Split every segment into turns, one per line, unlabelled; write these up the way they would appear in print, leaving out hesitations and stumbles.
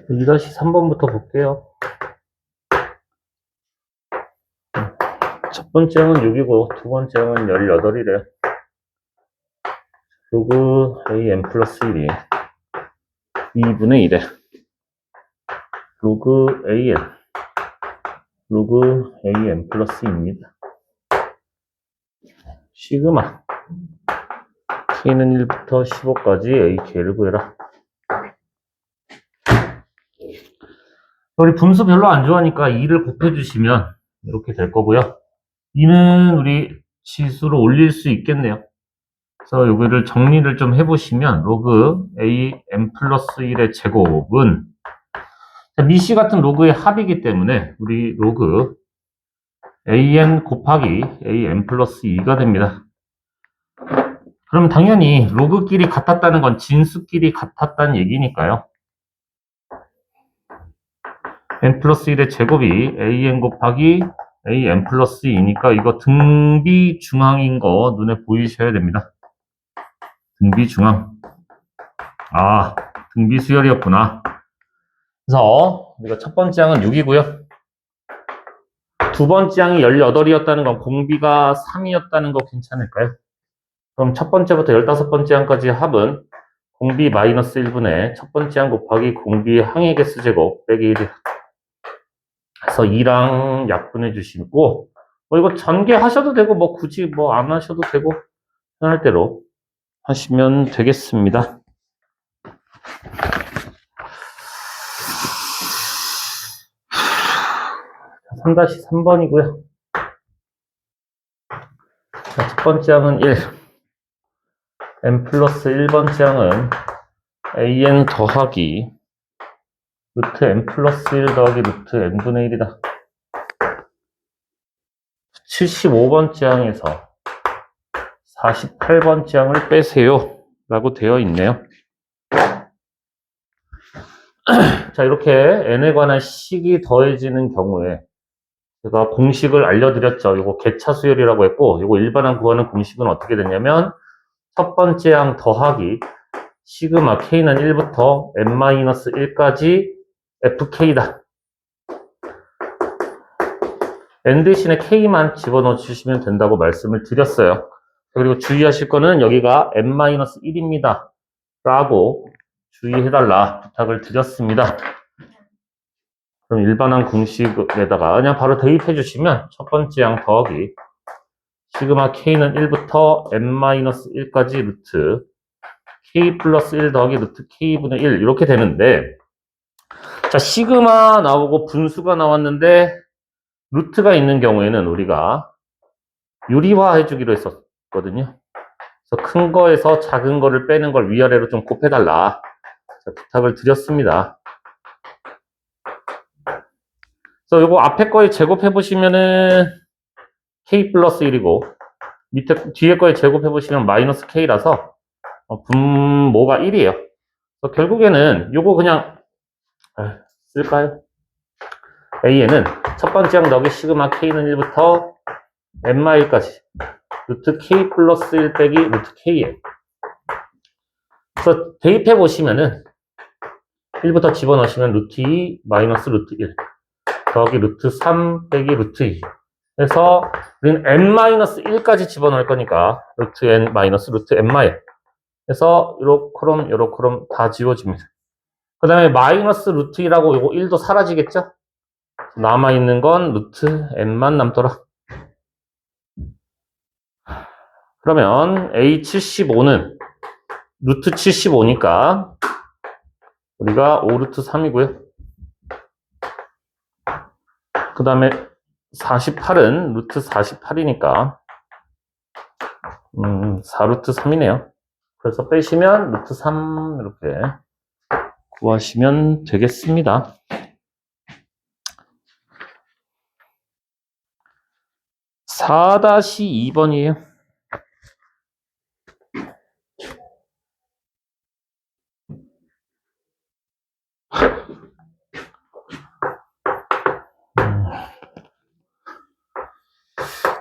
2-3번부터 볼게요. 첫 번째 항은 6이고 두 번째 항은 18이래. 로그 an 플러스 1이 2분의 1에 로그 an 플러스 2입니다. 시그마 k는 1부터 15까지 ak를 구해라. 우리 분수 별로 안 좋아하니까 2를 곱해주시면 이렇게 될 거고요. 2는 우리 지수로 올릴 수 있겠네요. 그래서 여기를 정리를 좀 해보시면 로그 an 플러스 1의 제곱은 미시 같은 로그의 합이기 때문에 우리 로그 an 곱하기 an 플러스 2가 됩니다. 그럼 당연히 로그끼리 같았다는 건 진수끼리 같았다는 얘기니까요. n 플러스 1의 제곱이 an 곱하기 an 플러스 2니까 이거 등비중앙인 거 눈에 보이셔야 됩니다. 등비중앙. 아, 등비수열이었구나. 그래서 우리가 첫 번째 항은 6이고요. 두 번째 항이 18이었다는 건 공비가 3이었다는 거 괜찮을까요? 그럼 첫 번째부터 15번째 항까지 합은 공비 마이너스 1분의 첫 번째 항 곱하기 공비 항의 개수 제곱 빼기 1. 그래서 2랑 약분해 주시고, 이거 전개하셔도 되고, 굳이 안 하셔도 되고, 편할 대로 하시면 되겠습니다. 자, 3-3번이고요. 자, 첫 번째 항은 1. n 플러스 1번째 항은 an 더하기 루트 n 플러스 1 더하기 루트 n분의 1이다. 75번째 항에서 48번째 항을 빼세요 라고 되어 있네요. 자, 이렇게 n에 관한 식이 더해지는 경우에 제가 공식을 알려드렸죠. 이거 개차수열이라고 했고, 이거 일반항 구하는 공식은 어떻게 됐냐면 첫 번째 항 더하기 시그마 k는 1부터 n-1까지 fk다. n 대신에 k만 집어넣어 주시면 된다고 말씀을 드렸어요. 그리고 주의하실 거는 여기가 n-1입니다. 라고 주의해달라 부탁을 드렸습니다. 그럼 일반항 공식에다가 그냥 바로 대입해 주시면 첫 번째 항 더하기 시그마 k는 1부터 n-1까지 루트 k 플러스 1 더하기 루트 k분의 1 이렇게 되는데, 자, 시그마 나오고 분수가 나왔는데 루트가 있는 경우에는 우리가 유리화 해주기로 했었거든요. 그래서 큰 거에서 작은 거를 빼는 걸 위아래로 좀 곱해달라 부탁을 드렸습니다. 그래서 요거 앞에 거에 제곱해보시면은 k 플러스 1이고 뒤에 거에 제곱해보시면 마이너스 k라서 분모가 1이에요. 그래서 결국에는 요거 그냥 쓸까요? a는 첫 번째 항 더하기 시그마 k는 1부터 n-1까지 루트 k 플러스 1 빼기 루트 k에 그래서 대입해 보시면은 1부터 집어넣으시면 루트 2 마이너스 루트 1 더하기 루트 3 빼기 루트 2 그래서 우리는 n-1까지 집어넣을 거니까 루트 n 마이너스 루트 n-1 그래서 요렇게 다 지워집니다. 그 다음에 마이너스 루트 2라고 요거 1도 사라지겠죠? 남아있는 건 루트 n만 남더라. 그러면 A75는 루트 75니까 우리가 5루트 3이고요. 그 다음에 48은 루트 48이니까 4루트 3이네요. 그래서 빼시면 루트 3 이렇게 구하시면 되겠습니다. 4-2번이에요.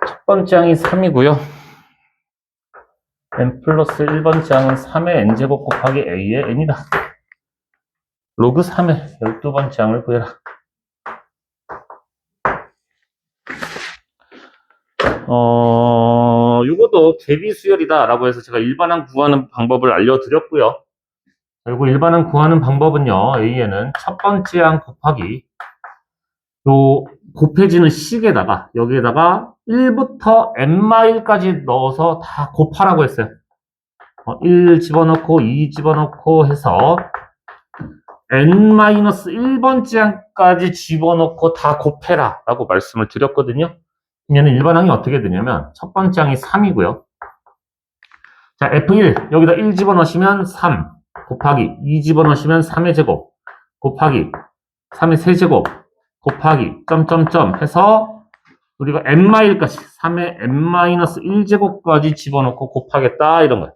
첫 번째 항이 3이고요. n 플러스 1번째 항은 3의 n제곱 곱하기 a의 n이다. 로그 3의 12번째 항을 구해라. 요것도 대비수열이다라고 해서 제가 일반항 구하는 방법을 알려드렸고요. 그리고 일반항 구하는 방법은요, A에는 첫 번째 항 곱하기 요 곱해지는 식에다가 여기에다가 1부터 n마일까지 넣어서 다 곱하라고 했어요. 1 집어넣고 2 집어넣고 해서 n-1번째 항까지 집어넣고 다 곱해라 라고 말씀을 드렸거든요. 얘는 일반항이 어떻게 되냐면 첫 번째 항이 3이고요. 자, F1 여기다 1 집어넣으시면 3 곱하기 2 집어넣으시면 3의 제곱 곱하기 3의 세제곱 곱하기 점점점 해서 우리가 n-까지 3의 n-1제곱까지 집어넣고 곱하겠다 이런 거예요.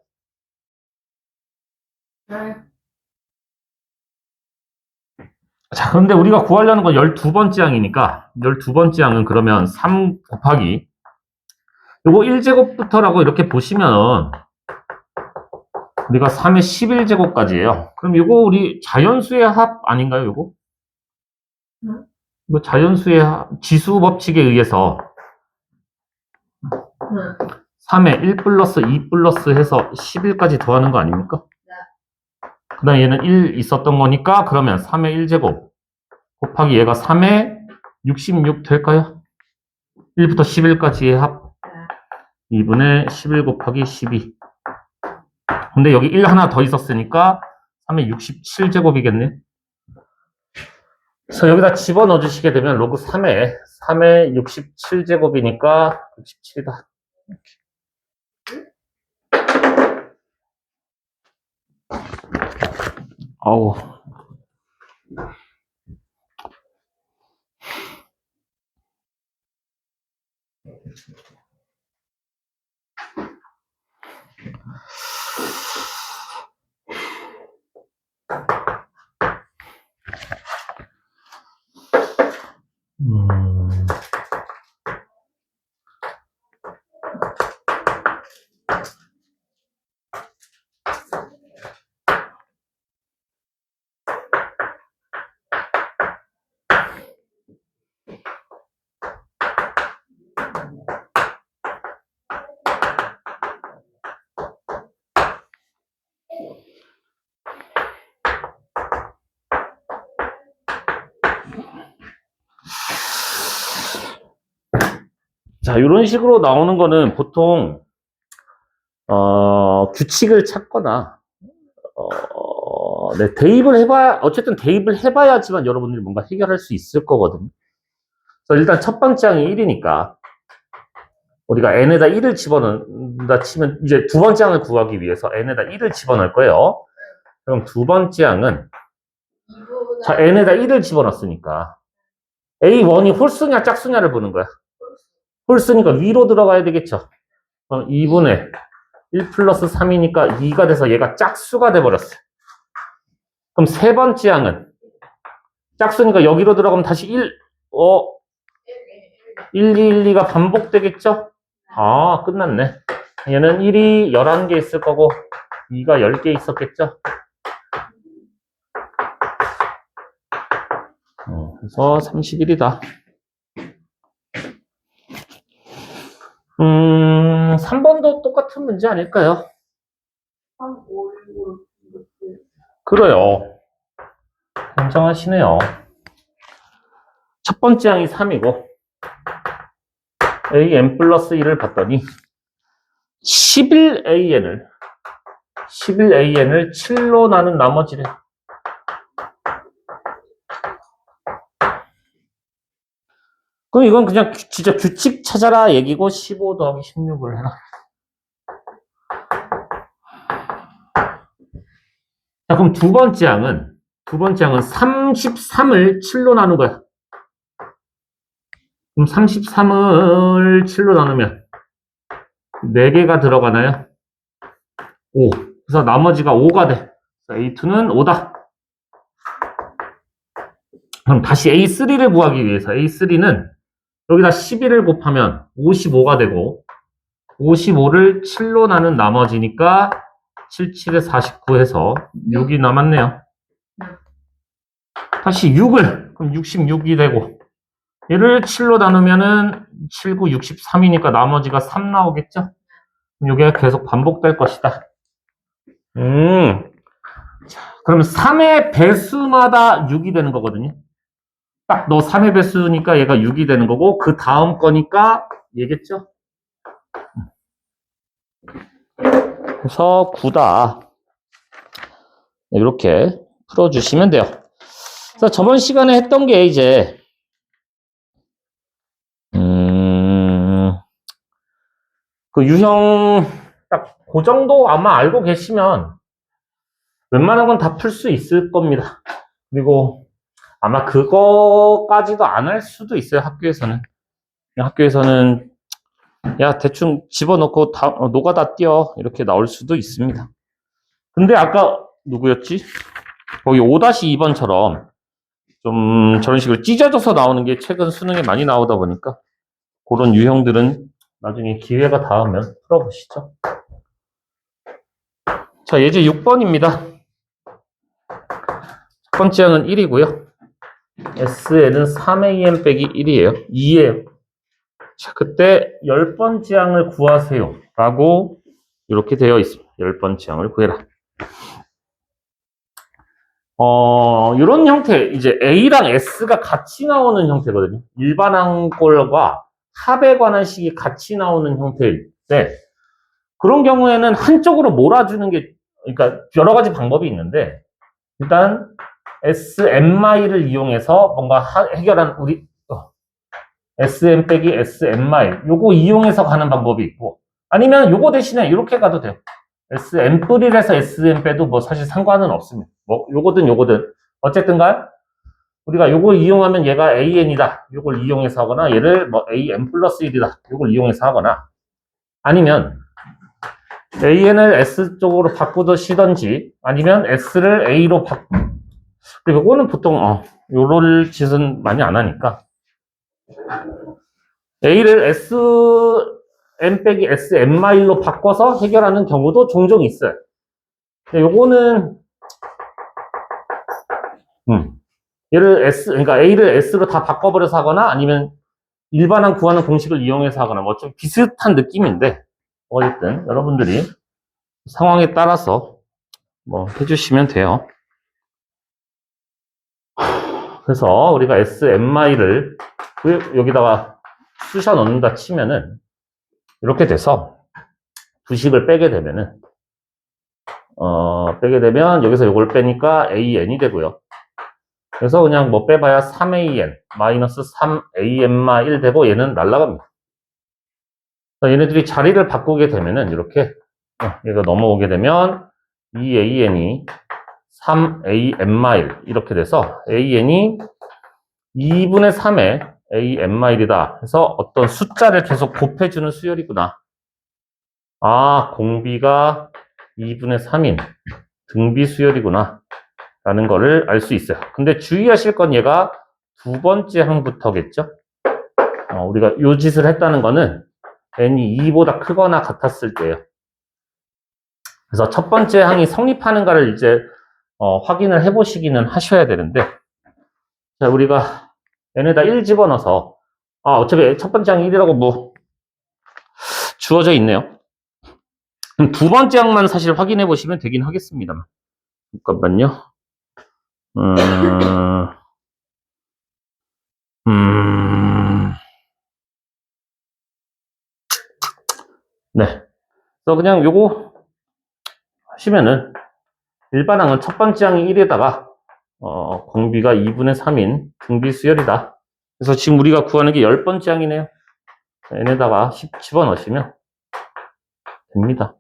자, 그런데 우리가 구하려는 건 12번째 항이니까 12번째 항은 그러면 3 곱하기 요거 1제곱부터라고 이렇게 보시면 우리가 3의 11제곱까지예요. 그럼 요거 우리 자연수의 합 아닌가요, 요거? 이거 자연수의 지수 법칙에 의해서 3에 1 플러스 2 플러스 해서 11까지 더하는 거 아닙니까? 그 다음에 얘는 1 있었던 거니까 그러면 3의 1제곱 곱하기 얘가 3의 66 될까요? 1부터 11까지의 합 2분의 11 곱하기 12 근데 여기 1 하나 더 있었으니까 3의 67제곱이겠네. 그래서 여기다 집어넣어 주시게 되면 로그 3의 67제곱이니까 67이다. 아우. 자, 이런 식으로 나오는 거는 보통 규칙을 찾거나 네, 대입을 해봐야 어쨌든 대입을 해봐야지만 여러분들이 뭔가 해결할 수 있을 거거든요. 그래서 일단 첫 번째 항이 1이니까 우리가 n에다 1을 집어넣는다 치면 이제 두 번째 항을 구하기 위해서 n에다 1을 집어넣을 거예요. 그럼 두 번째 항은 자, n에다 1을 집어넣었으니까 A1이 홀수냐 짝수냐를 보는 거야. 홀수니까 위로 들어가야 되겠죠. 그럼 2분의 1 플러스 3이니까 2가 돼서 얘가 짝수가 돼버렸어요. 그럼 세 번째 항은 짝수니까 여기로 들어가면 다시 1, 1, 2, 1, 2가 반복되겠죠? 아, 끝났네. 얘는 1이 11개 있을 거고 2가 10개 있었겠죠? 그래서 31이다. 3번도 똑같은 문제 아닐까요?
3, 5, 6,
그래요. 굉장하시네요. 첫 번째 항이 3이고 an 플러스 1을 봤더니 11an을 7로 나눈 나머지래. 그럼 이건 그냥 진짜 규칙 찾아라 얘기고 15 더하기 16을 해라. 자, 그럼 두 번째 항은 33을 7로 나눈 거야. 그럼 33을 7로 나누면 4개가 들어가나요? 5. 그래서 나머지가 5가 돼. A2는 5다. 그럼 다시 A3를 구하기 위해서 A3는 여기다 11을 곱하면 55가 되고 55를 7로 나눈 나머지니까 7, 7에 49 해서 6이 남았네요. 다시 6을, 그럼 66이 되고, 얘를 7로 나누면은 7, 9, 63이니까 나머지가 3 나오겠죠? 그럼 이게 계속 반복될 것이다. 그럼 3의 배수마다 6이 되는 거거든요. 딱 너 3의 배수니까 얘가 6이 되는 거고, 그 다음 거니까 얘겠죠? 그래서 9다. 이렇게 풀어주시면 돼요. 그래서 저번 시간에 했던 게 이제, 그 유형 딱 그 정도 아마 알고 계시면 웬만한 건 다 풀 수 있을 겁니다. 그리고 아마 그거까지도 안 할 수도 있어요, 학교에서는. 학교에서는 야, 대충 집어넣고 다, 노가다 띄어. 이렇게 나올 수도 있습니다. 근데 아까 누구였지? 거기 5-2번처럼 좀 저런 식으로 찢어져서 나오는 게 최근 수능에 많이 나오다 보니까 그런 유형들은 나중에 기회가 닿으면 풀어보시죠. 자, 예제 6번입니다. 첫 번째 항은 1이고요. SN은 3AM 빼기 1이에요. 2예요. 자, 그때 10번째 항을 구하세요. 라고 이렇게 되어 있습니다. 10번째 항을 구해라. 이런 형태, 이제 A랑 S가 같이 나오는 형태거든요. 일반항꼴과 합에 관한 식이 같이 나오는 형태일 때, 그런 경우에는 한쪽으로 몰아주는 게, 그러니까 여러 가지 방법이 있는데, 일단 SM를 이용해서 뭔가 해결한 SM 빼기 SM 요거 이용해서 가는 방법이 있고, 아니면 요거 대신에 이렇게 가도 돼요. SM 뿌리에서 SM 빼도 뭐 사실 상관은 없습니다. 뭐 요거든 어쨌든 간 우리가 요거 이용하면 얘가 AN이다. 요걸 이용해서 하거나 얘를 뭐 AN 플러스 1이다. 요걸 이용해서 하거나 아니면 AN을 S 쪽으로 바꾸시던지 아니면 S를 A로 그리고 요거는 보통 요럴 짓은 많이 안 하니까 A를 SM 빼기 SM로 바꿔서 해결하는 경우도 종종 있어요. 근데 요거는 얘를 그러니까 A를 S로 다 바꿔버려서 하거나 아니면 일반항 구하는 공식을 이용해서 하거나 뭐 좀 비슷한 느낌인데 어쨌든 여러분들이 상황에 따라서 뭐 해주시면 돼요. 그래서 우리가 SMI를 여기다가 쑤셔 넣는다 치면은 이렇게 돼서 부식을 빼게 되면은 여기서 이걸 빼니까 AN이 되고요. 그래서 그냥 뭐 빼봐야 3AN 마이너스 3AN-1 되고 얘는 날라갑니다. 얘네들이 자리를 바꾸게 되면은 이렇게 얘가 넘어오게 되면 2AN이 3AN-1 이렇게 돼서 AN이 2분의 3의 AN-1이다 해서 어떤 숫자를 계속 곱해주는 수열이구나. 아, 공비가 2분의 3인 등비 수열이구나 라는 거를 알 수 있어요. 근데 주의하실 건 얘가 두 번째 항부터겠죠. 우리가 요 짓을 했다는 거는 n이 2보다 크거나 같았을 때예요. 그래서 첫 번째 항이 성립하는가를 이제 확인을 해보시기는 하셔야 되는데, 자, 우리가 n에다 1 집어넣어서 어차피 첫 번째 항이 1이라고 뭐 주어져 있네요. 그럼 두 번째 항만 사실 확인해 보시면 되긴 하겠습니다만. 잠깐만요. 네. 그래서 그냥 요거 하시면은 일반항은 첫 번째 항이 1에다가 공비가 2분의 3인 등비 수열이다. 그래서 지금 우리가 구하는 게 10번째 항이네요. n에다가 10 집어넣으시면 됩니다.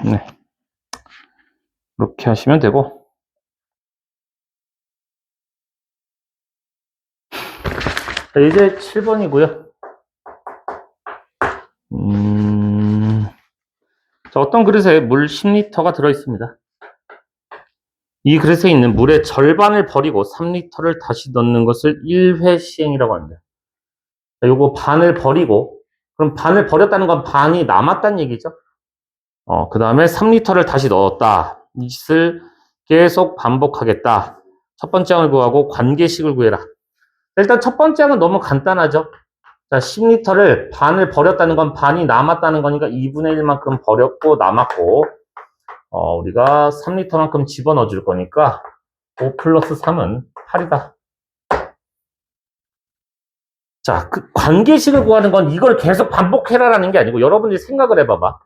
네. 이렇게 하시면 되고. 자, 이제 7번이고요. 자, 어떤 그릇에 물 10리터가 들어있습니다. 이 그릇에 있는 물의 절반을 버리고 3리터를 다시 넣는 것을 1회 시행이라고 합니다. 자, 요거 반을 버리고, 그럼 반을 버렸다는 건 반이 남았다는 얘기죠. 그 다음에 3리터를 다시 넣었다. 이 짓을 계속 반복하겠다. 첫 번째 항을 구하고 관계식을 구해라. 일단 첫 번째 항은 너무 간단하죠. 자, 10리터를 반을 버렸다는 건 반이 남았다는 거니까 2분의 1만큼 버렸고 남았고, 우리가 3리터만큼 집어넣어 줄 거니까 5 플러스 3은 8이다. 자, 그 관계식을 구하는 건 이걸 계속 반복해라라는 게 아니고 여러분들이 생각을 해봐봐.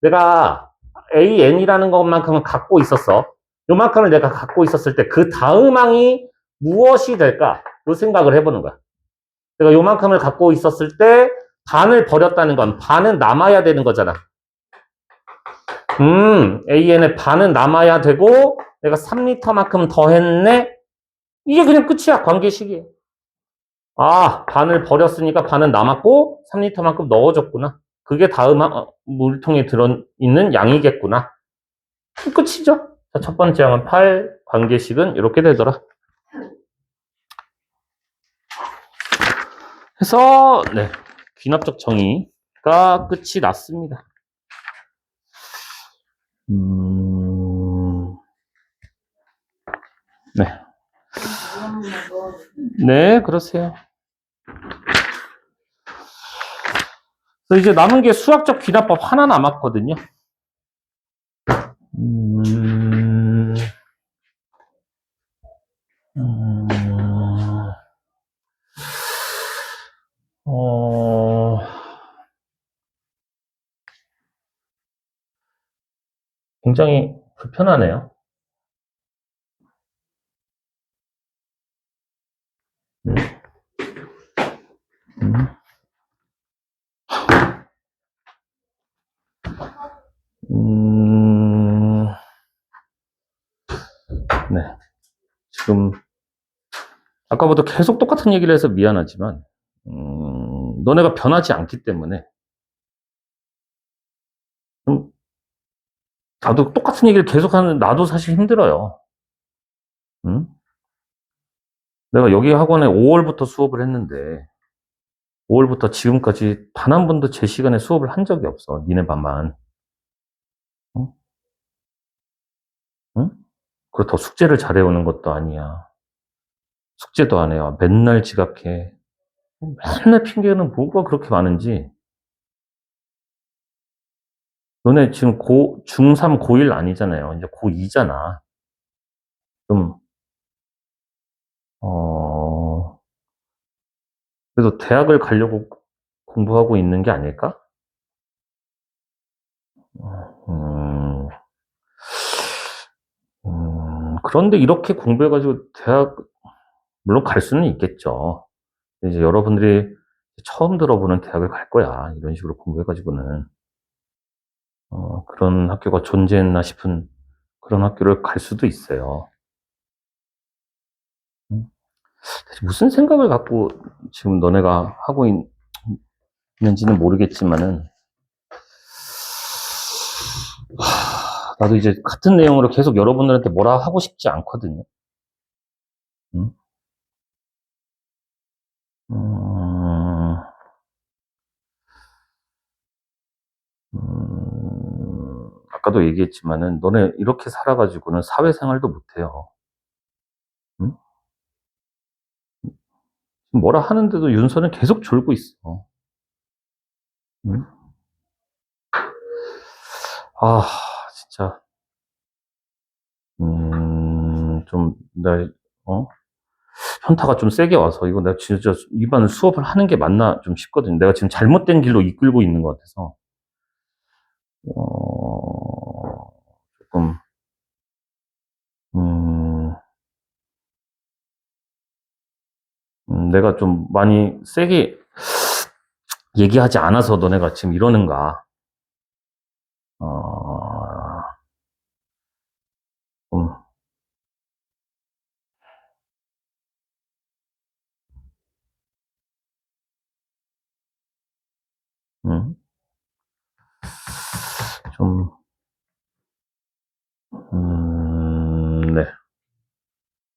내가 AN이라는 것만큼은 갖고 있었어. 요만큼을 내가 갖고 있었을 때 그 다음 항이 무엇이 될까? 요 생각을 해보는 거야. 내가 요만큼을 갖고 있었을 때 반을 버렸다는 건 반은 남아야 되는 거잖아. AN의 반은 남아야 되고 내가 3리터만큼 더 했네? 이게 그냥 끝이야. 관계식이에요. 아, 반을 버렸으니까 반은 남았고 3리터만큼 넣어줬구나. 그게 다음 물통에 들어있는 양이겠구나. 끝이죠. 자, 첫 번째 항은 8, 관계식은 이렇게 되더라. 해서 네, 귀납적 정의가 끝이 났습니다. 네. 네, 그러세요. 그래서 이제 남은 게 수학적 귀납법 하나 남았거든요. 굉장히 불편하네요. 네. 지금, 아까부터 계속 똑같은 얘기를 해서 미안하지만, 너네가 변하지 않기 때문에, 나도 똑같은 얘기를 계속 하는, 나도 사실 힘들어요. 응? 내가 여기 학원에 5월부터 수업을 했는데, 5월부터 지금까지 단 한 번도 제 시간에 수업을 한 적이 없어. 니네 반만. 응? 응? 그렇다고 숙제를 잘해오는 것도 아니야. 숙제도 안 해요. 맨날 지각해. 맨날 핑계는 뭐가 그렇게 많은지. 너네 지금 중3, 고1 아니잖아요. 이제 고2잖아. 좀, 어, 그래도 대학을 가려고 공부하고 있는 게 아닐까? 음, 그런데 이렇게 공부해가지고 대학, 물론 갈 수는 있겠죠. 이제 여러분들이 처음 들어보는 대학을 갈 거야. 이런 식으로 공부해가지고는. 그런 학교가 존재했나 싶은 그런 학교를 갈 수도 있어요. 음, 대체 무슨 생각을 갖고 지금 너네가 하고 있는지는 모르겠지만은, 나도 이제 같은 내용으로 계속 여러분들한테 뭐라 하고 싶지 않거든요. 음, 음, 아까도 얘기했지만은, 너네 이렇게 살아가지고는 사회생활도 못해요. 음? 뭐라 하는데도 윤서는 계속 졸고 있어. 음? 아, 진짜, 나, 어? 현타가 좀 세게 와서, 이거 내가 진짜 이반 수업을 하는 게 맞나 좀 싶거든. 내가 지금 잘못된 길로 이끌고 있는 것 같아서, 조금, 음, 내가 좀 많이 세게 얘기하지 않아서 너네가 지금 이러는가. 어, 좀, 음, 좀, 네.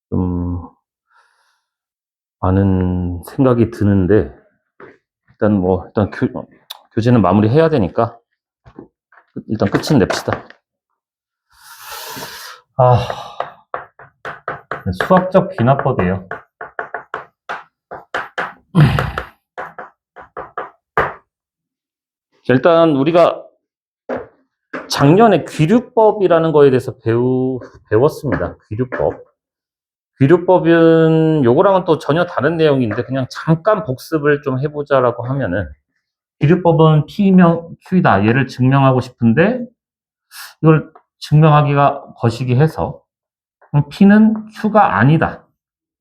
좀, 많은 생각이 드는데, 일단 뭐, 교재는 마무리해야 되니까, 일단 끝은 냅시다. 아, 수학적 귀납법이에요. 일단 우리가 작년에 귀류법이라는 거에 대해서 배웠습니다. 귀류법. 귀류법은 요거랑은 또 전혀 다른 내용인데 그냥 잠깐 복습을 좀 해보자라고 하면은 귀류법은 P명 Q이다. 얘를 증명하고 싶은데 이걸 증명하기가 거시기 해서 P는 Q가 아니다.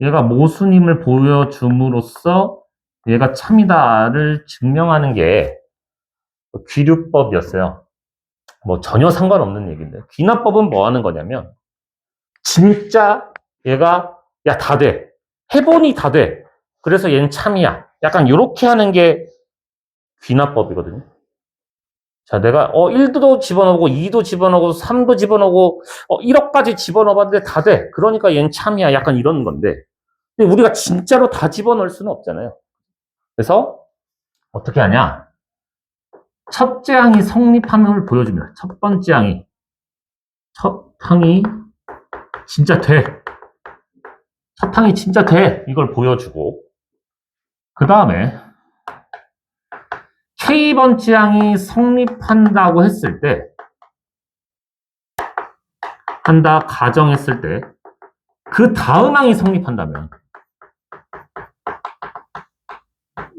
얘가 모순임을 보여줌으로써 얘가 참이다를 증명하는 게 귀류법이었어요. 뭐 전혀 상관없는 얘기인데 귀납법은 뭐 하는 거냐면 진짜 얘가 야 다 돼. 해보니 다 돼. 그래서 얘는 참이야. 약간 이렇게 하는 게 귀납법이거든요. 자, 내가 1도 집어넣고 2도 집어넣고 3도 집어넣고 1억까지 집어넣어봤는데 다 돼. 그러니까 얘는 참이야. 약간 이런 건데 근데 우리가 진짜로 다 집어넣을 수는 없잖아요. 그래서 어떻게 하냐? 첫째 항이 성립함을 보여줍니다. 첫 번째 항이 첫 항이 진짜 돼. 첫 항이 진짜 돼. 이걸 보여주고 그 다음에 K번째 항이 성립한다고 했을 때 한다 가정했을 때 그 다음 항이 성립한다면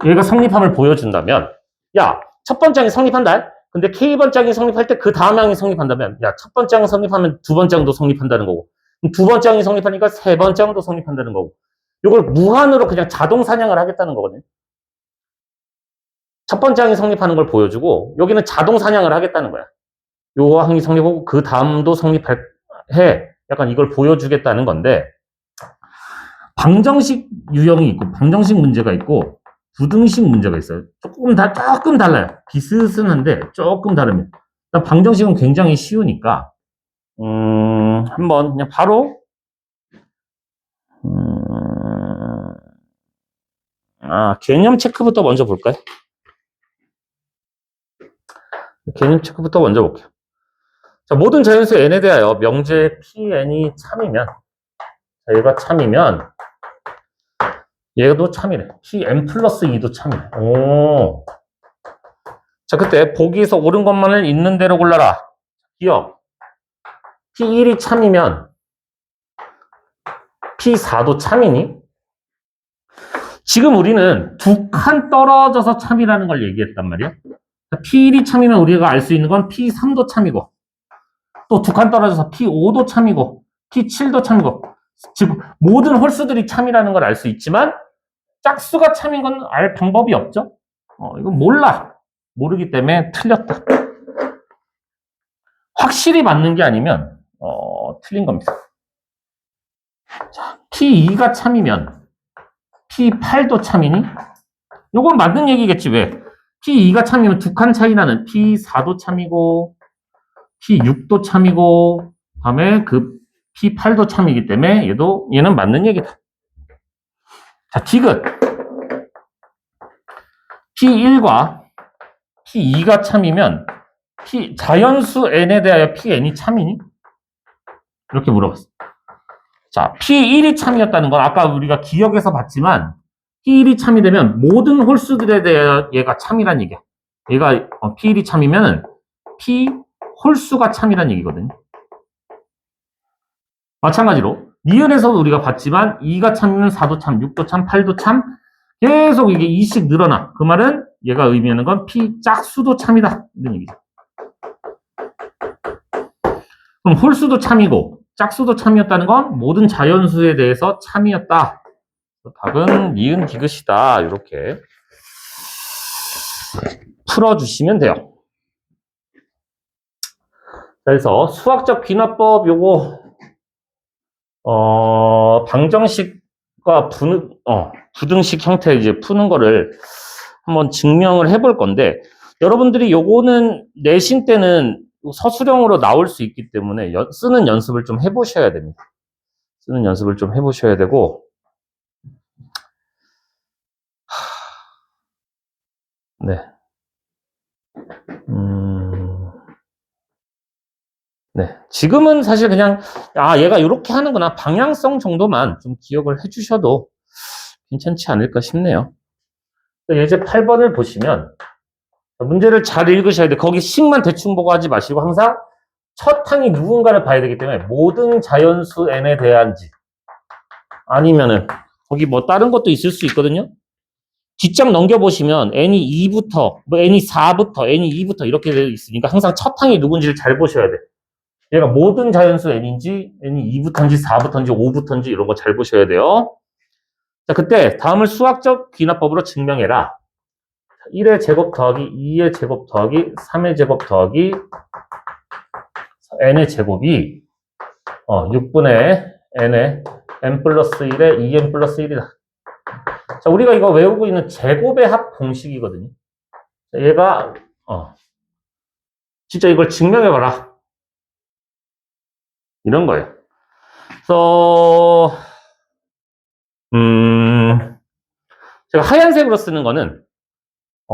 얘가 성립함을 보여준다면 야, 첫 번째 항이 성립한다. 근데 K번째 항이 성립할 때 그 다음 항이 성립한다면 야, 첫 번째 항이 성립하면 두 번째 항도 성립한다는 거고 두 번째 항이 성립하니까 세 번째 항도 성립한다는 거고 이걸 무한으로 그냥 자동 사냥을 하겠다는 거거든요. 첫 번째 항이 성립하는 걸 보여주고 여기는 자동 사냥을 하겠다는 거야. 요 항이 성립하고 그 다음도 성립해. 약간 이걸 보여주겠다는 건데 방정식 유형이 있고 방정식 문제가 있고 부등식 문제가 있어요. 조금 달라요. 비슷한데 조금 다릅니다. 방정식은 굉장히 쉬우니까 한번 그냥 바로 개념 체크부터 먼저 볼까요? 개념 체크부터 먼저 볼게요. 자, 모든 자연수 n에 대하여 명제 Pn이 참이면 자, 얘가 참이면 얘도 참이래. Pn 플러스 2도 참이래. 오. 자, 그때 보기에서 옳은 것만을 있는 대로 골라라. 기억. P1이 참이면 P4도 참이니? 지금 우리는 두 칸 떨어져서 참이라는 걸 얘기했단 말이야. P1이 참이면 우리가 알 수 있는 건 P3도 참이고 또 두 칸 떨어져서 P5도 참이고 P7도 참이고 즉 모든 홀수들이 참이라는 걸 알 수 있지만 짝수가 참인 건 알 방법이 없죠. 이건 몰라. 모르기 때문에 틀렸다. 확실히 맞는 게 아니면 틀린 겁니다. 자, P2가 참이면 P8도 참이니? 요건 맞는 얘기겠지. 왜? P2가 참이면 두 칸 차이 나는 P4도 참이고 P6도 참이고 다음에 그 P8도 참이기 때문에 얘는 맞는 얘기다. 자, 디귿 P1과 P2가 참이면 자연수 n에 대하여 Pn이 참이니? 이렇게 물어봤어. 자, P1이 참이었다는 건 아까 우리가 기억에서 봤지만 P1이 참이 되면 모든 홀수들에 대하여 얘가 참이란 얘기야. 얘가 P1이 참이면 P 홀수가 참이란 얘기거든요. 마찬가지로 니은에서도 우리가 봤지만 2가 참이면 4도 참, 6도 참, 8도 참 계속 이게 2씩 늘어나. 그 말은 얘가 의미하는 건 P 짝수도 참이다. 이런 얘기죠. 그럼 홀수도 참이고 짝수도 참이었다는 건 모든 자연수에 대해서 참이었다. 답은 니은 디귿이다. 이렇게 풀어주시면 돼요. 그래서 수학적 귀납법 요거 방정식과 부등식 형태 이제 푸는 거를 한번 증명을 해볼 건데 여러분들이 요거는 내신 때는 서술형으로 나올 수 있기 때문에 쓰는 연습을 좀 해보셔야 됩니다. 쓰는 연습을 좀 해보셔야 되고 네. 네. 지금은 사실 그냥, 얘가 이렇게 하는구나. 방향성 정도만 좀 기억을 해주셔도 괜찮지 않을까 싶네요. 예제 8번을 보시면, 문제를 잘 읽으셔야 돼. 거기 식만 대충 보고 하지 마시고 항상 첫 항이 누군가를 봐야 되기 때문에 모든 자연수 n에 대한지 아니면은 거기 뭐 다른 것도 있을 수 있거든요. 뒷장 넘겨보시면 n이 2부터 뭐 n이 4부터 n이 2부터 이렇게 되어 있으니까 항상 첫 항이 누군지를 잘 보셔야 돼. 얘가 모든 자연수 n인지 n이 2부터인지 4부터인지 5부터인지 이런 거 잘 보셔야 돼요. 자, 그때 다음을 수학적 귀납법으로 증명해라. 1의 제곱 더하기 2의 제곱 더하기 3의 제곱 더하기 n의 제곱이 6분의 n의 n 플러스 1의 2n 플러스 1이다. 자, 우리가 이거 외우고 있는 제곱의 합 공식이거든요. 자, 얘가 진짜 이걸 증명해봐라. 이런 거예요. 그래서 제가 하얀색으로 쓰는 거는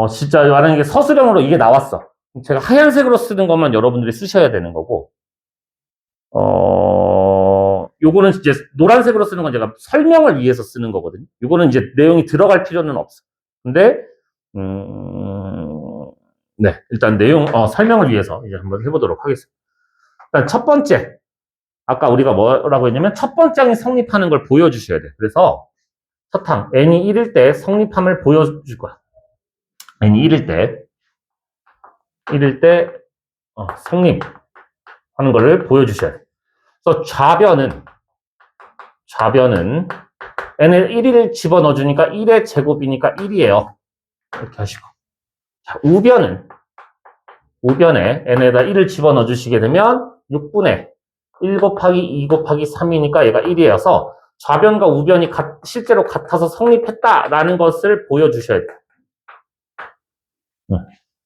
진짜 만약에 서술형으로 이게 나왔어. 제가 하얀색으로 쓰는 것만 여러분들이 쓰셔야 되는 거고 요거는 이제 노란색으로 쓰는 건 제가 설명을 위해서 쓰는 거거든요. 요거는 이제 내용이 들어갈 필요는 없어. 근데 네, 일단 내용 설명을 위해서 이제 한번 해보도록 하겠습니다. 일단 첫 번째, 아까 우리가 뭐라고 했냐면 첫 번째 항이 성립하는 걸 보여주셔야 돼. 그래서 첫 항 n이 1일 때 성립함을 보여줄 거야. n이 1일 때 성립하는 거를 보여주셔야 돼. 그래서 좌변은 n을 1을 집어넣어주니까 1의 제곱이니까 1이에요. 이렇게 하시고. 자, 우변에 n에다 1을 집어넣어주시게 되면 6분의 1 곱하기 2 곱하기 3이니까 얘가 1이어서 좌변과 우변이 실제로 같아서 성립했다라는 것을 보여주셔야 돼요.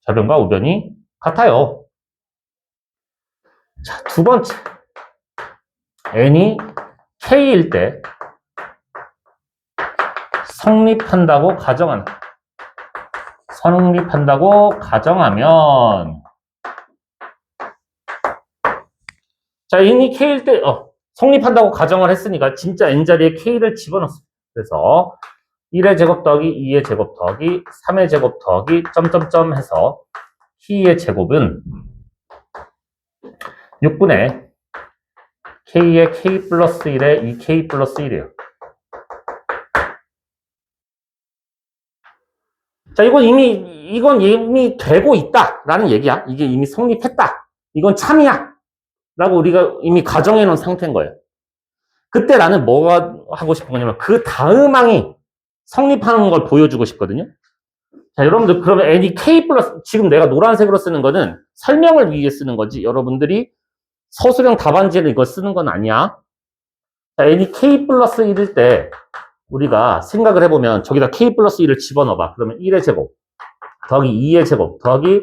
좌변과 우변이 같아요. 자, 두 번째. n이 k일 때 성립한다고 가정하면 자, n이 k일 때 성립한다고 가정을 했으니까 진짜 n자리에 k를 집어넣었어요. 그래서 1의 제곱 더하기 2의 제곱 더하기 3의 제곱 더하기 점점점 해서 k의 제곱은 6분의 k의 k 플러스 1의 2k 플러스 1이에요. 자, 이건 이미 되고 있다라는 얘기야. 이게 이미 성립했다. 이건 참이야. 라고 우리가 이미 가정해 놓은 상태인 거예요. 그때 나는 뭐가 하고 싶은 거냐면 그 다음 항이 성립하는 걸 보여주고 싶거든요. 자, 여러분들 그러면 n이 k 플러스 지금 내가 노란색으로 쓰는 거는 설명을 위해 쓰는 거지 여러분들이 서술형 답안지를 이거 쓰는 건 아니야. 자, n이 k 플러스 1일 때 우리가 생각을 해보면 저기다 k 플러스 1을 집어넣어봐. 그러면 1의 제곱 더하기 2의 제곱 더하기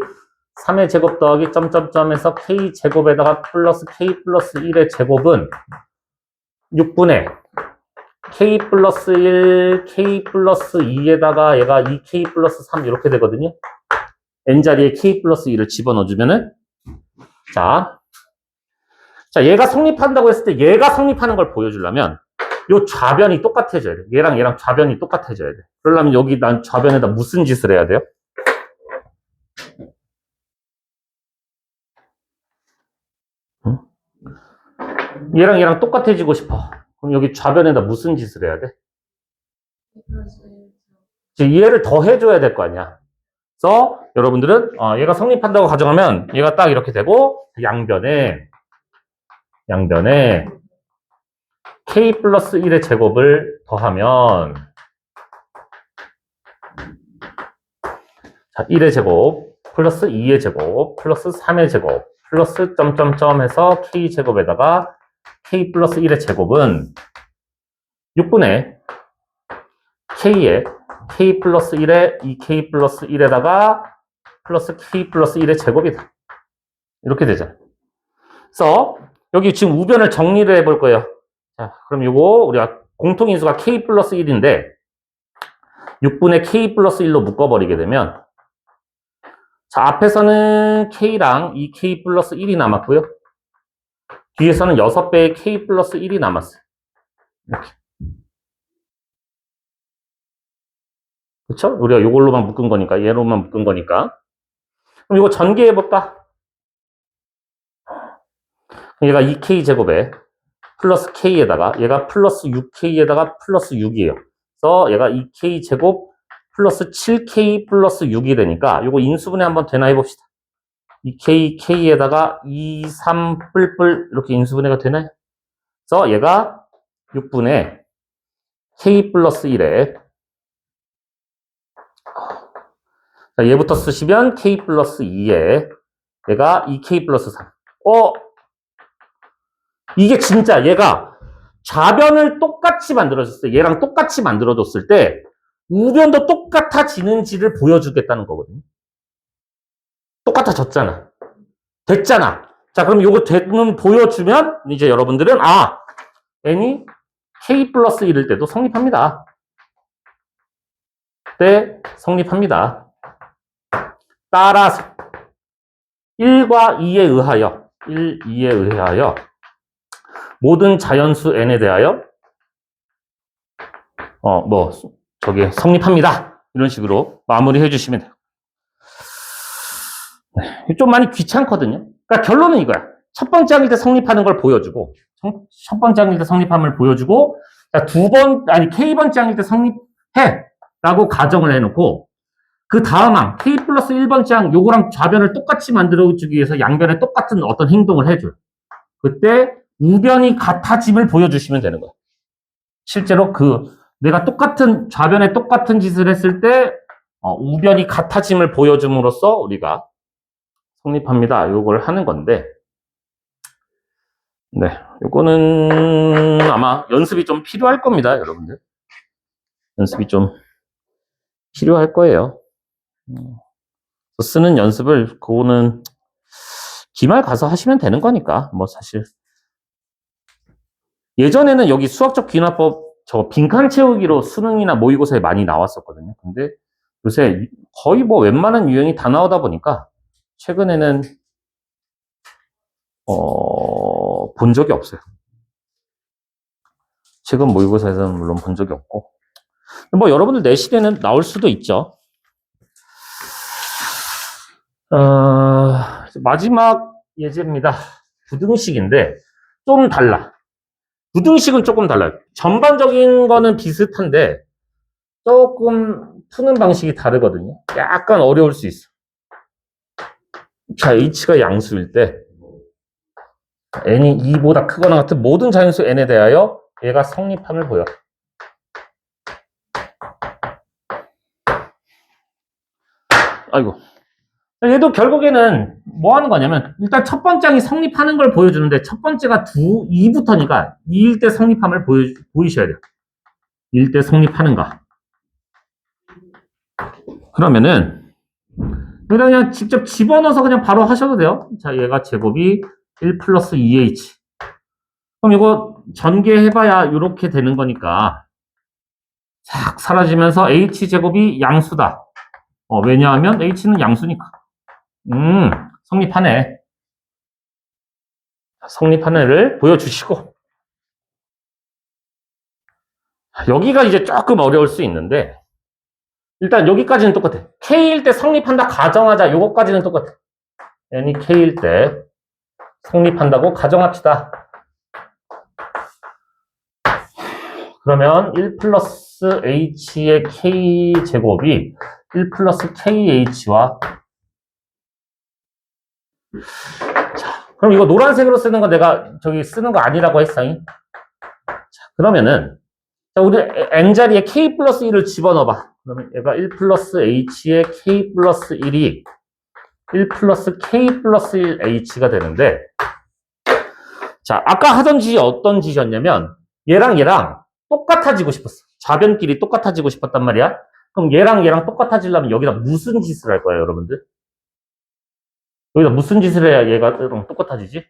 3의 제곱 더하기 점점점에서 k 제곱에다가 플러스 k 플러스 1의 제곱은 6분의 k 플러스 1, k 플러스 2에다가 얘가 2k 플러스 3 이렇게 되거든요. n자리에 k 플러스 2를 집어넣어주면은 자, 얘가 성립한다고 했을 때 얘가 성립하는 걸 보여주려면 요 좌변이 똑같아져야 돼. 얘랑 좌변이 똑같아져야 돼. 그러려면 여기 난 좌변에다 무슨 짓을 해야 돼요? 응? 얘랑 똑같아지고 싶어. 그럼 여기 좌변에다 무슨 짓을 해야 돼? 얘를 더 해줘야 될 거 아니야. 그래서 여러분들은 얘가 성립한다고 가정하면 얘가 딱 이렇게 되고 양변에 k 플러스 1의 제곱을 더하면 자, 1의 제곱 플러스 2의 제곱 플러스 3의 제곱 플러스 점점점 해서 k 제곱에다가 k 플러스 1의 제곱은 6분의 k에 k 플러스 1에 2k 플러스 1에다가 플러스 k 플러스 1의 제곱이다. 이렇게 되잖아. 그래서 여기 지금 우변을 정리를 해볼 거예요. 자, 그럼 이거 우리가 공통인수가 k 플러스 1인데 6분의 k 플러스 1로 묶어버리게 되면 자, 앞에서는 k랑 2k 플러스 1이 남았고요. 뒤에서는 6배의 K 플러스 1이 남았어요. 이렇게. 그쵸? 우리가 이걸로만 묶은 거니까, 얘로만 묶은 거니까. 그럼 이거 전개해볼까? 얘가 2K제곱에 플러스 K에다가, 얘가 플러스 6K에다가 플러스 6이에요. 그래서 얘가 2K제곱 플러스 7K 플러스 6이 되니까, 요거 인수분해 한번 되나 해봅시다. 2K, K에다가 2, 3, 뿔뿔, 이렇게 인수분해가 되나요? 그래서 얘가 6분의 K 플러스 1에, 자, 얘부터 쓰시면 K 플러스 2에, 얘가 2K 플러스 3. 이게 진짜 얘가 좌변을 똑같이 만들어줬어요. 얘랑 똑같이 만들어줬을 때, 우변도 똑같아지는지를 보여주겠다는 거거든요. 똑같아졌잖아. 됐잖아. 자, 그럼 요거 되는 보여주면, 이제 여러분들은, n이 K 플러스 1일 때도 성립합니다. 때 성립합니다. 따라서 1과 2에 의하여 1, 2에 의하여 모든 자연수 n에 대하여 성립합니다. 이런 식으로 마무리해 주시면 돼요. 네, 좀 많이 귀찮거든요. 그러니까 결론은 이거야. 첫 번째 항일 때 성립하는 걸 보여주고, 첫 번째 항일 때 성립함을 보여주고, 자, K번째 항일 때 성립해! 라고 가정을 해놓고, 그 다음 항, K 플러스 1번째 항, 요거랑 좌변을 똑같이 만들어주기 위해서 양변에 똑같은 어떤 행동을 해줘요. 그때 우변이 같아짐을 보여주시면 되는 거야. 실제로 내가 좌변에 똑같은 짓을 했을 때, 우변이 같아짐을 보여줌으로써 우리가 성립합니다. 요걸 하는 건데, 네, 요거는 아마 연습이 좀 필요할 겁니다, 여러분들. 연습이 좀 필요할 거예요. 쓰는 연습을, 그거는 기말 가서 하시면 되는 거니까, 뭐 사실. 예전에는 여기 수학적 귀납법, 빈칸 채우기로 수능이나 모의고사에 많이 나왔었거든요. 근데 요새 거의 뭐 웬만한 유형이 다 나오다 보니까, 최근에는, 본 적이 없어요. 최근 모의고사에서는 물론 본 적이 없고. 뭐 여러분들 내신에는 나올 수도 있죠. 마지막 예제입니다. 부등식인데 좀 달라. 부등식은 조금 달라요. 전반적인 거는 비슷한데 조금 푸는 방식이 다르거든요. 약간 어려울 수 있어. 자, h가 양수일 때 n이 2보다 크거나 같은 모든 자연수 n에 대하여 얘가 성립함을 보여. 아이고. 얘도 결국에는 뭐 하는 거냐면, 일단 첫 번째 항이 성립하는 걸 보여주는데, 첫 번째가 2부터니까 2일 때 성립함을 보이셔야 돼요. 2일 때 성립하는가. 그러면은, 그냥 직접 집어넣어서 그냥 바로 하셔도 돼요. 자, 얘가 제곱이 1 플러스 2h. 그럼 이거 전개해봐야 이렇게 되는 거니까, 싹 사라지면서 h제곱이 양수다. 왜냐하면 h는 양수니까. 성립하네. 성립하는 애를 보여주시고. 여기가 이제 조금 어려울 수 있는데, 일단 여기까지는 똑같아. K일 때 성립한다 가정하자. 요거까지는 똑같아. n이 K일 때 성립한다고 가정합시다. 그러면 1 플러스 h의 K제곱이 1 플러스 KH와, 자, 그럼 이거 노란색으로 쓰는 거 내가 저기 쓰는 거 아니라고 했어요. 자, 그러면은, 자, 우리 n자리에 K 플러스 1을 집어넣어봐. 그러면 얘가 1 플러스 H의 K 플러스 1이 1 플러스 K 플러스 1H가 되는데, 자, 아까 하던 짓이 어떤 짓이었냐면, 얘랑 똑같아지고 싶었어. 좌변끼리 똑같아지고 싶었단 말이야. 그럼 얘랑 똑같아지려면 여기다 무슨 짓을 할 거예요, 여러분들? 여기다 무슨 짓을 해야 얘가 똑같아지지?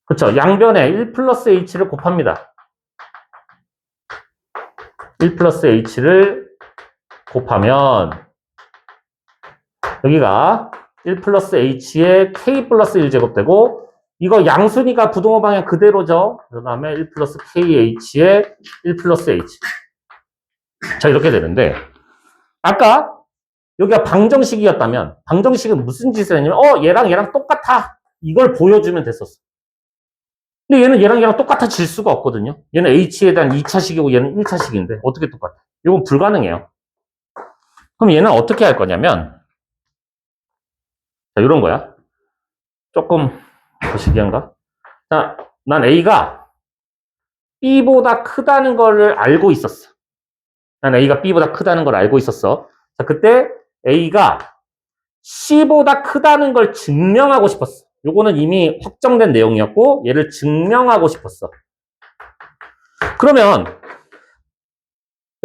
그쵸. 양변에 1 플러스 H를 곱합니다. 1 플러스 H를 곱하면, 여기가 1 플러스 h에 k 플러스 1제곱 되고, 이거 양순이가 부동호 방향 그대로죠. 그 다음에 1 플러스 kh에 1 플러스 h. 자, 이렇게 되는데, 아까 여기가 방정식이었다면, 방정식은 무슨 짓을 했냐면, 얘랑 똑같아. 이걸 보여주면 됐었어. 근데 얘는 얘랑 똑같아질 수가 없거든요. 얘는 h에 대한 2차식이고 얘는 1차식인데, 어떻게 똑같아? 이건 불가능해요. 그럼 얘는 어떻게 할 거냐면, 자, 이런 거야. 조금 거시기한가? 자, 난 A가 B보다 크다는 걸 알고 있었어. 난 A가 B보다 크다는 걸 알고 있었어. 자, 그때 A가 C보다 크다는 걸 증명하고 싶었어. 요거는 이미 확정된 내용이었고, 얘를 증명하고 싶었어. 그러면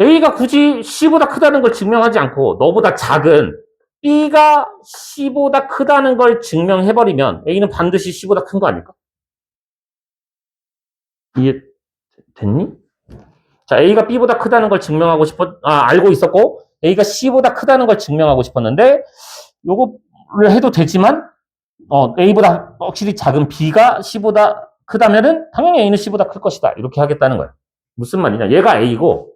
A가 굳이 C보다 크다는 걸 증명하지 않고, 너보다 작은 B가 C보다 크다는 걸 증명해버리면 A는 반드시 C보다 큰 거 아닐까? 이해 됐니? 자, A가 B보다 크다는 걸 알고 있었고, A가 C보다 크다는 걸 증명하고 싶었는데, 요거를 해도 되지만, A보다 확실히 작은 B가 C보다 크다면은, 당연히 A는 C보다 클 것이다. 이렇게 하겠다는 거야. 무슨 말이냐? 얘가 A고,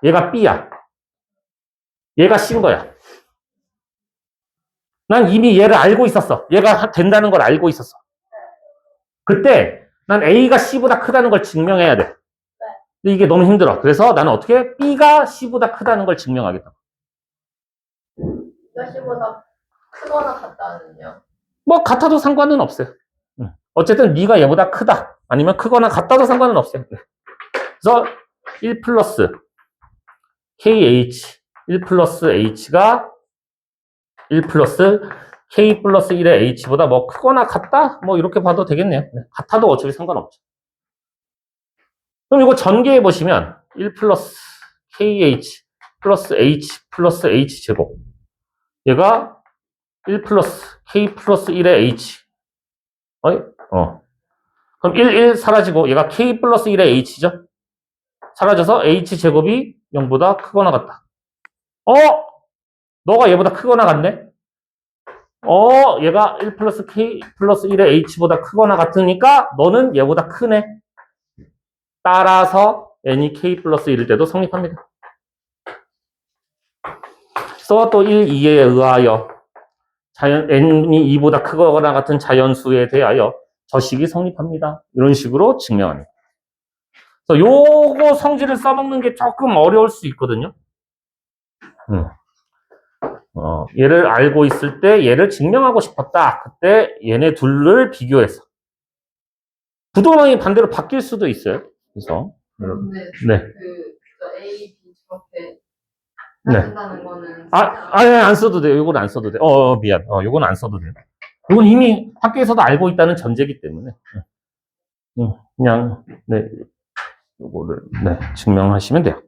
얘가 B야. 얘가 C인 거야. 난 이미 얘를 알고 있었어. 얘가 된다는 걸 알고 있었어. 그때 난 A가 C보다 크다는 걸 증명해야 돼. 근데 이게 너무 힘들어. 그래서 나는 어떻게? B가 C보다 크다는 걸 증명하겠다.
B가 C보다 크거나 같다는요?
뭐 같아도 상관은 없어요. 어쨌든 B가 얘보다 크다. 아니면 크거나 같다도 상관은 없어요. 그래서 1 플러스 KH, 1 플러스 H가 1 플러스 K 플러스 1의 H보다 뭐 크거나 같다? 뭐 이렇게 봐도 되겠네요. 같아도 어차피 상관없죠. 그럼 이거 전개해 보시면 1 플러스 KH 플러스 H 플러스 H 제곱. 얘가 1 플러스 K 플러스 1의 H. 그럼 1 사라지고 얘가 K 플러스 1의 H죠? 사라져서 H 제곱이 0보다 크거나 같다. 너가 얘보다 크거나 같네? 얘가 1 플러스 K 플러스 1의 H보다 크거나 같으니까 너는 얘보다 크네. 따라서 n이 K 플러스 1일 때도 성립합니다. 그래서 또 1, 2에 의하여 n이 2보다 크거나 같은 자연수에 대하여 저식이 성립합니다. 이런 식으로 증명합니다. 그래서 요거 성질을 써먹는 게 조금 어려울 수 있거든요. 얘를 알고 있을 때 얘를 증명하고 싶었다. 그때 얘네 둘을 비교해서. 부동항이 반대로 바뀔 수도 있어요. 그래서
근데
네.
A, B 저렇게
네.
한다는 거는
안 써도 돼요. 요건 안 써도 돼. 미안. 요건 안 써도 돼요. 요건 이미 학교에서도 알고 있다는 전제이기 때문에. 그냥, 네. 요거를, 네. 증명하시면 돼요.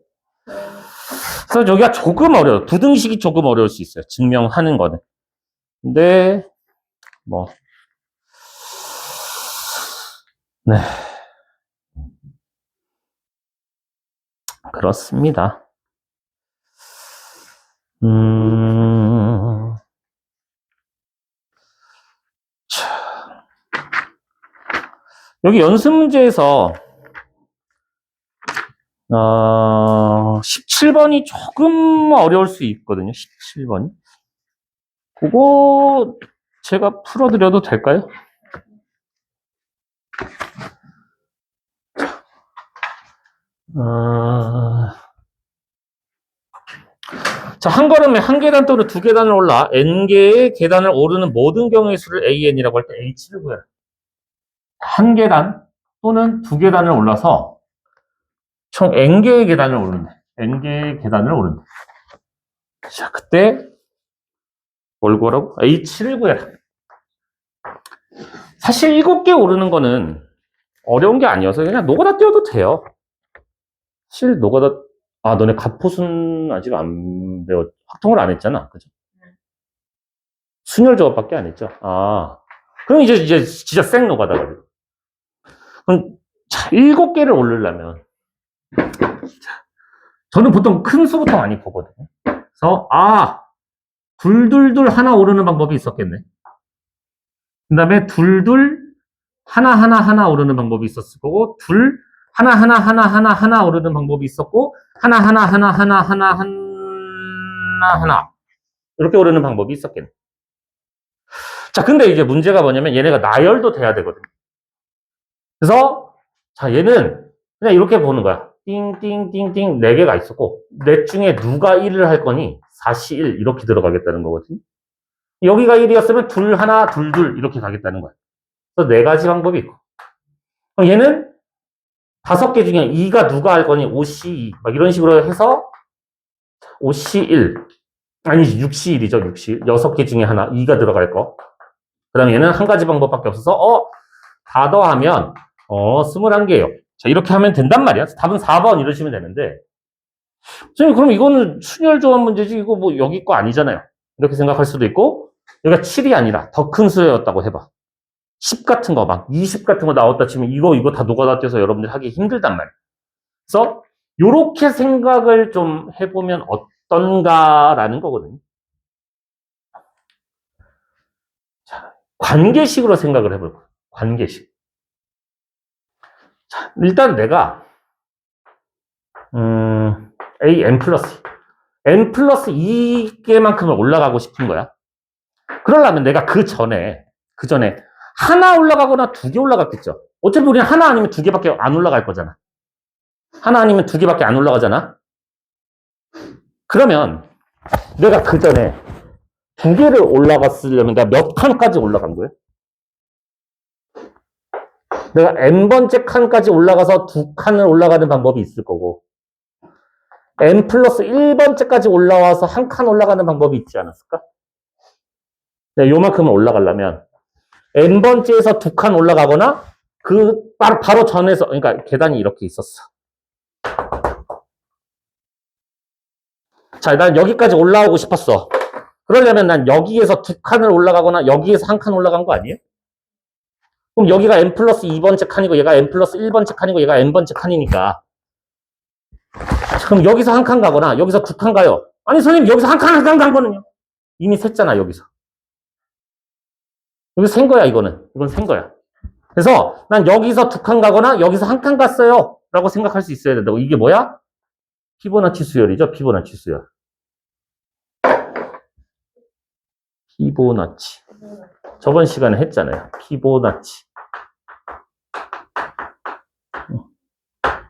그래서 여기가 조금 어려워요. 부등식이 조금 어려울 수 있어요. 증명하는 거는. 근데, 네. 그렇습니다. 여기 연습 문제에서 17번이 조금 어려울 수 있거든요. 17번이. 그거 제가 풀어드려도 될까요? 자, 한 걸음에 한 계단 또는 두 계단을 올라 n개의 계단을 오르는 모든 경우의 수를 an이라고 할 때 h를 구해라. 한 계단 또는 두 계단을 올라서 총 n개의 계단을 오른다. n개의 계단을 오른다. 자, 그때 뭘 구하라고? h를 구해라. 사실 7개 오르는 거는 어려운 게 아니어서 그냥 노가다 띄워도 돼요. 사실 노가다, 너네 갑포순 아직 안 확통을 안 했잖아. 그죠? 순열 조합밖에 안 했죠. 그럼 이제 진짜 생 노가다. 그럼, 자, 7개를 오르려면, 저는 보통 큰 수부터 많이 보거든요. 그래서, 둘둘둘 하나 오르는 방법이 있었겠네. 그 다음에 둘둘 하나 오르는 방법이 있었을 거고, 둘 하나 오르는 방법이 있었고, 하나 이렇게 오르는 방법이 있었겠네. 자, 근데 이제 문제가 뭐냐면 얘네가 나열도 돼야 되거든. 그래서 자, 얘는 그냥 이렇게 보는 거야. 띵띵띵띵 4개가 있었고, 넷 중에 누가 1을 할 거니 4시 1 이렇게 들어가겠다는 거거든. 여기가 1이었으면 둘 하나 둘 이렇게 가겠다는 거야. 그래서 4가지 방법이 있고, 그럼 얘는 5개 중에 2가 누가 할 거니 5시 2 막 이런 식으로 해서 5시 1 아니 6시 1이죠. 6시 1 6개 중에 하나 2가 들어갈 거. 그 다음에 얘는 한 가지 방법밖에 없어서 다 더하면 21개예요. 자, 이렇게 하면 된단 말이야. 답은 4번 이러시면 되는데, 선생님 그럼 이거는 순열 조합 문제지 이거 뭐 여기 거 아니잖아요. 이렇게 생각할 수도 있고, 여기가 7이 아니라 더 큰 수였다고 해봐. 10 같은 거 막 20 같은 거 나왔다 치면 이거 다 녹아다 떼서 여러분들 하기 힘들단 말이야. 그래서 요렇게 생각을 좀 해보면 어떤가라는 거거든요. 자, 관계식으로 생각을 해볼 거야. 관계식. 자, 일단 내가 A n 플러스 n 플러스 2개만큼은 올라가고 싶은 거야. 그러려면 내가 그 전에 하나 올라가거나 2개 올라갔겠죠. 어차피 우리는 하나 아니면 2개밖에 안 올라갈 거잖아. 하나 아니면 2개밖에 안 올라가잖아. 그러면 내가 그 전에 2개를 올라갔으려면 내가 몇 칸까지 올라간 거예요? 내가 n번째 칸까지 올라가서 2칸을 올라가는 방법이 있을 거고, n 플러스 1번째까지 올라와서 한 칸 올라가는 방법이 있지 않았을까? 네, 요만큼은 올라가려면 n번째에서 2칸 올라가거나 그 바로 전에서, 그러니까 계단이 이렇게 있었어. 자, 난 여기까지 올라오고 싶었어. 그러려면 난 여기에서 2칸을 올라가거나 여기에서 한 칸 올라간 거 아니에요? 그럼 여기가 n 플러스 2번째 칸이고 얘가 n 플러스 1번째 칸이고 얘가 n번째 칸이니까, 그럼 여기서 한 칸 가거나 여기서 2칸 가요. 아니 선생님 여기서 한 칸 간 거는요? 이미 샜잖아. 여기서 센 거야. 이건 센 거야. 그래서 난 여기서 2칸 가거나 여기서 한 칸 갔어요 라고 생각할 수 있어야 된다고. 이게 뭐야? 피보나치 수열이죠. 피보나치 수열. 피보나치. 저번 시간에 했잖아요. 피보나치.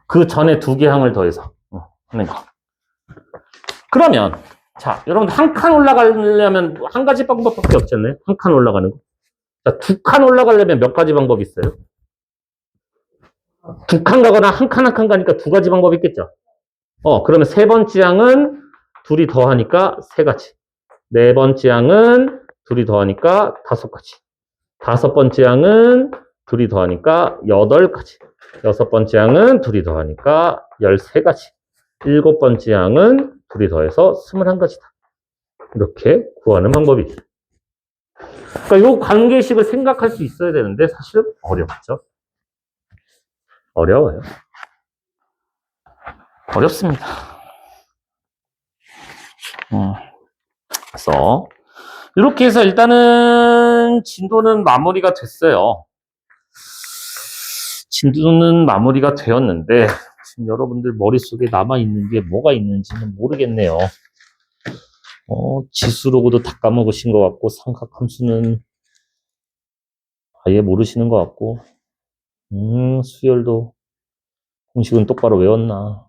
그 전에 2개 항을 더해서 하는 거. 그러면 자, 여러분 한 칸 올라가려면 한 가지 방법밖에 없지 않나요? 한 칸 올라가는 거. 자, 2칸 올라가려면 몇 가지 방법이 있어요? 2칸 가거나 한 칸 가니까 2가지 방법이 있겠죠. 그러면 3번째 항은 둘이 더하니까 3가지. 4번째 항은 둘이 더하니까 5가지. 5번째 항은 둘이 더하니까 8가지. 6번째 항은 둘이 더하니까 13가지. 7번째 항은 둘이 더해서 21가지다. 이렇게 구하는 방법이 있어요. 그러니까 이 관계식을 생각할 수 있어야 되는데 사실은 어렵죠. 어려워요. 어렵습니다. 그래서 이렇게 해서 일단은 진도는 마무리가 됐어요. 진도는 마무리가 되었는데 지금 여러분들 머릿속에 남아있는 게 뭐가 있는지는 모르겠네요. 지수로고도 다 까먹으신 것 같고, 삼각함수는 아예 모르시는 것 같고, 수열도 공식은 똑바로 외웠나.